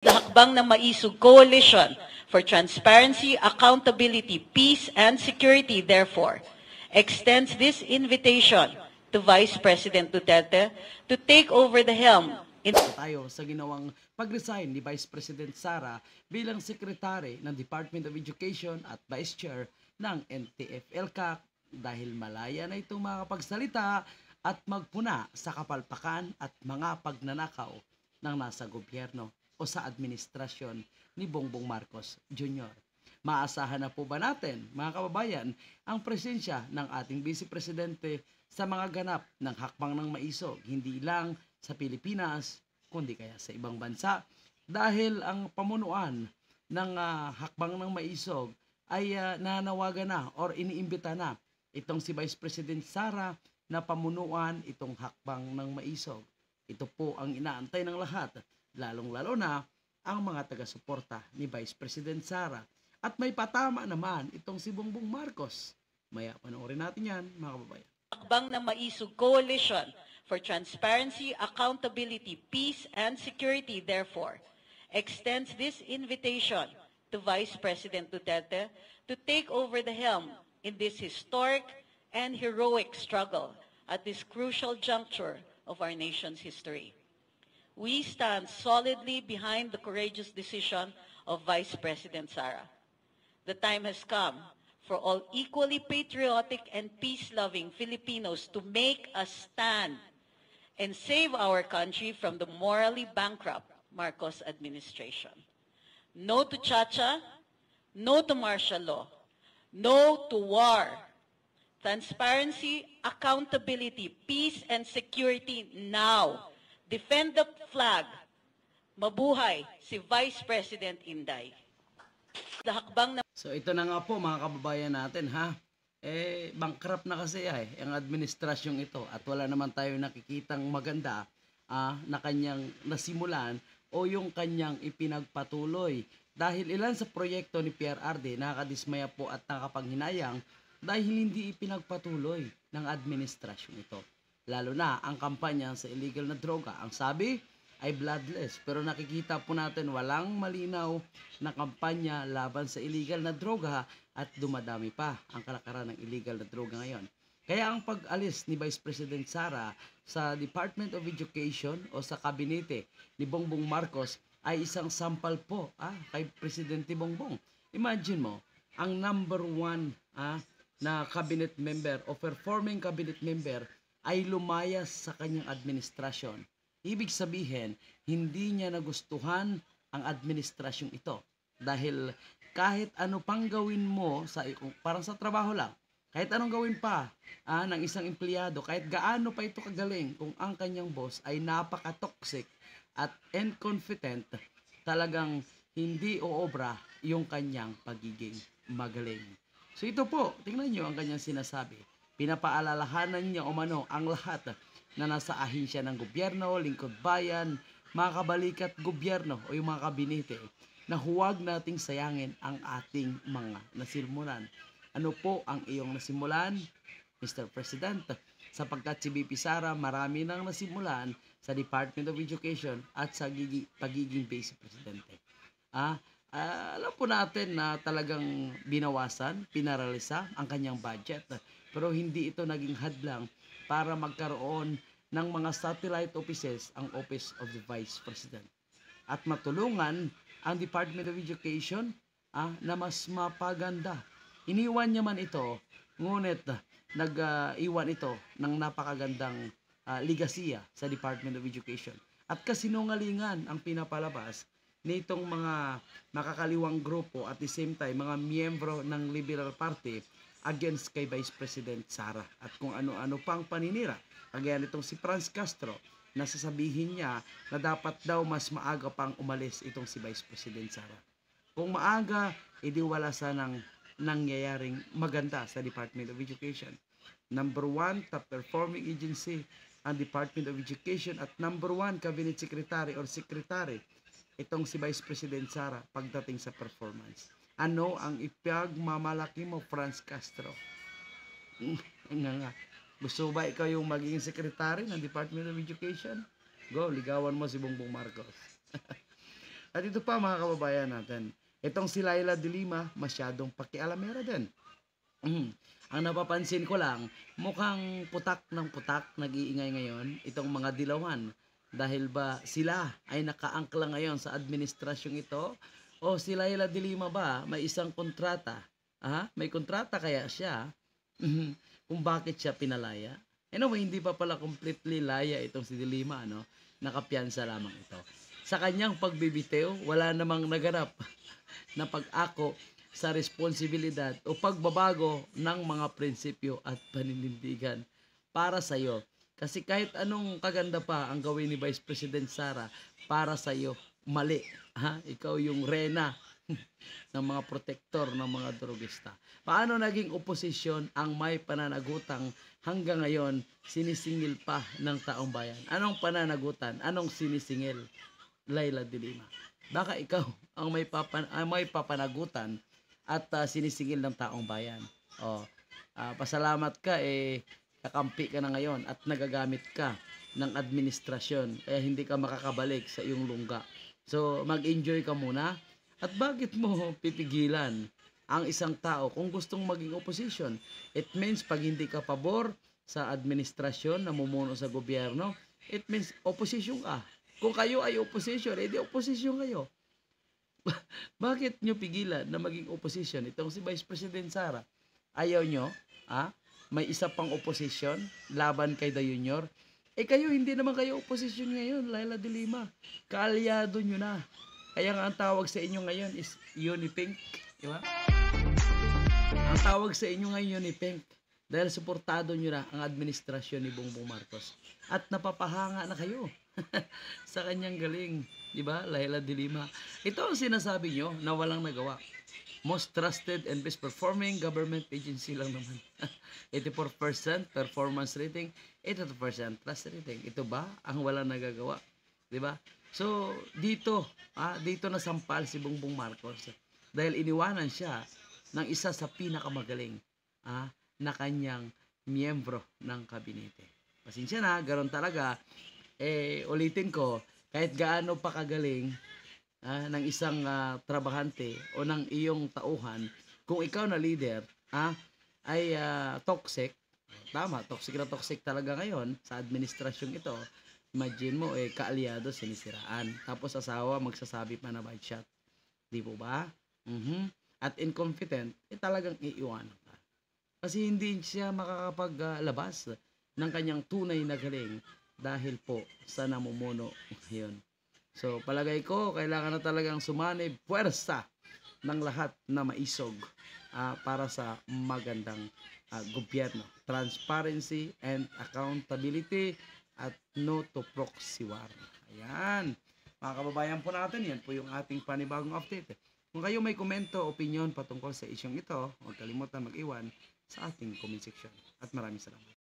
The Hakbang ng Maisog Coalition for Transparency, Accountability, Peace, and Security, therefore, extends this invitation to Vice President Duterte to take over the helm in tayo sa ginawang pag-resign ni Vice President Sara bilang Secretary ng Department of Education at Vice Chair ng NTF-ELCAC dahil malaya na itong makapagsalita at magpuna sa kapalpakan at mga pagnanakaw ng nasa gobyerno o sa administrasyon ni Bongbong Marcos Jr. Maasahan na po ba natin, mga kababayan, ang presensya ng ating Vice Presidente sa mga ganap ng Hakbang ng Maisog, hindi lang sa Pilipinas, kundi kaya sa ibang bansa? Dahil ang pamunuan ng Hakbang ng Maisog ay nanawagan na or iniimbita na itong si Vice President Sara na pamunuan itong Hakbang ng Maisog. Ito po ang inaantay ng lahat, lalong-lalo na ang mga taga-suporta ni Vice President Sara. At may patama naman itong si Bongbong Marcos. Maya panoorin natin yan, mga kababayan. Hakbang ng Maisog Coalition for Transparency, Accountability, Peace, and Security, therefore, extends this invitation to Vice President Duterte to take over the helm in this historic and heroic struggle at this crucial juncture of our nation's history. We stand solidly behind the courageous decision of Vice President Sara. The time has come for all equally patriotic and peace-loving Filipinos to make a stand and save our country from the morally bankrupt Marcos administration. No to Chacha, no to martial law, no to war. Transparency, accountability, peace, and security now. Defend the flag. Mabuhay si Vice President Inday. The Hakbang ng So ito na nga po, mga kababayan natin, ha? Bankrupt na kasi ang administrasyong ito at wala naman tayo nakikitang maganda na kanyang nasimulan o yung kanyang ipinagpatuloy. Dahil ilan sa proyekto ni PRRD nakakadismaya po at nakapanghinayang dahil hindi ipinagpatuloy ng administrasyon ito. Lalo na ang kampanya sa illegal na droga. Ang sabi ay bloodless. Pero nakikita po natin walang malinaw na kampanya laban sa illegal na droga at dumadami pa ang kalakaran ng illegal na droga ngayon. Kaya ang pag-alis ni Vice President Sara sa Department of Education o sa kabinete ni Bongbong Marcos ay isang sampal po kay Presidente Bongbong. Imagine mo, ang number one na cabinet member o performing cabinet member ay lumayas sa kanyang administrasyon. Ibig sabihin, hindi niya nagustuhan ang administrasyong ito. Dahil kahit ano pang gawin mo, parang sa trabaho lang, kahit anong gawin pa ng isang empleyado, kahit gaano pa ito kagaling, kung ang kanyang boss ay napaka-toxic at incompetent, talagang hindi oobra yung kanyang pagiging magaling. So ito po, tingnan nyo ang kanyang sinasabi. Pinapaalalahanan niya umano ang lahat na nasa ahensya ng gobyerno, lingkod bayan, mga kabalikat gobyerno o yung mga kabinete na huwag nating sayangin ang ating mga nasimulan. Ano po ang iyong nasimulan, Mr. President? Sapagkat si VP Sara marami nang nasimulan sa Department of Education at sa pagiging Vice Presidente. Alam po natin na talagang binawasan, pinaralisa ang kanyang budget. Pero hindi ito naging hadlang para magkaroon ng mga satellite offices ang Office of the Vice President. At matulungan ang Department of Education na mas mapaganda. Iniwan niya man ito, ngunit nag-iwan ito ng napakagandang ligasiya sa Department of Education. At kasinungalingan ang pinapalabas nitong mga makakaliwang grupo at the same time mga miyembro ng Liberal Party against kay Vice President Sara at kung ano-ano pang paninira. Kagaya nitong si Franz Castro na sasabihin niya na dapat daw mas maaga pang umalis itong si Vice President Sara. Kung maaga, edi wala sanang nangyayaring maganda sa Department of Education. Number 1, top performing agency ang Department of Education at number 1, Cabinet Secretary or Secretary itong si Vice President Sara pagdating sa performance. Ano ang ipagmamalaki mo, Franz Castro? Gusto ba ikaw yung magiging secretary ng Department of Education? Go, ligawan mo si Bongbong Marcos. At ito pa mga kababayan natin, itong si Laila de Lima, masyadong pakialamera din. Ang napapansin ko lang, mukhang putak ng putak nag-iingay ngayon itong mga dilawan. Dahil ba sila ay nakaangkla ngayon sa administrasyong ito? O si Laila de Lima ba may isang kontrata? May kontrata kaya siya? Kung bakit siya pinalaya? Anyway, hindi pa pala completely laya itong si de Lima, no? Nakapiyansa lamang ito. Sa kanyang pagbibitiw, wala namang naganap na pag-ako sa responsibilidad o pagbabago ng mga prinsipyo at paninindigan para sa iyo. Kasi kahit anong kaganda pa ang gawin ni Vice President Sara, para sa iyo, mali. Ikaw yung rena ng mga protektor ng mga drogista. Paano naging oposisyon ang may pananagutang hanggang ngayon sinisingil pa ng taong bayan? Anong pananagutan? Anong sinisingil? Laila de Lima. Baka ikaw ang may papanagutan at sinisingil ng taong bayan. Pasalamat ka kakampi ka na ngayon at nagagamit ka ng administrasyon kaya hindi ka makakabalik sa iyong lungga. So mag-enjoy ka muna. At bakit mo pipigilan ang isang tao kung gustong maging opposition? It means pag hindi ka pabor sa administrasyon na mumuno sa gobyerno, it means opposition ka. Kung kayo ay opposition, edi opposition kayo. Bakit nyo pigilan na maging opposition? Itong si Vice President Sara, ayaw nyo, may isa pang opposition laban kay The Junior. Kayo, hindi naman kayo opposition ngayon, Laila de Lima. Kaalyado nyo na. Kaya nga ang tawag sa inyo ngayon is Unipink. Di ba? Ang tawag sa inyo ngayon Unipink. Dahil suportado nyo na ang administrasyon ni Bongbong Marcos. At napapahanga na kayo sa kanyang galing. Di ba? Laila de Lima. Ito ang sinasabi nyo na walang nagawa. Most trusted and best performing government agency lang naman. 84% performance rating, 82% trust rating. Ito ba ang walang nagagawa? Di ba? So, dito nasampal si Bongbong Marcos dahil iniwanan siya ng isa sa pinakamagaling na kanyang miyembro ng kabinete. Pasensya na, ganoon talaga. Ulitin ko, kahit gaano pa kagaling ng isang trabahante o ng iyong tauhan, kung ikaw na leader ay toxic, tama, toxic talaga ngayon sa administrasyong ito. Imagine mo, kaalyado sinisiraan. Tapos asawa, magsasabi pa na bad shot. Di po ba? At incompetent, talagang iiwanan ka. Kasi hindi siya makakapaglabas ng kanyang tunay na galing dahil po sa namumuno ngayon. So, palagay ko, kailangan na talagang sumanib, puwersa ng lahat na maisog para sa magandang gobyerno. Transparency and accountability at no to proxy war. Ayan. Mga kababayan po natin, yan po yung ating panibagong update. Kung kayo may komento, opinion patungkol sa isyong ito, huwag kalimutan mag-iwan sa ating comment section. At maraming salamat.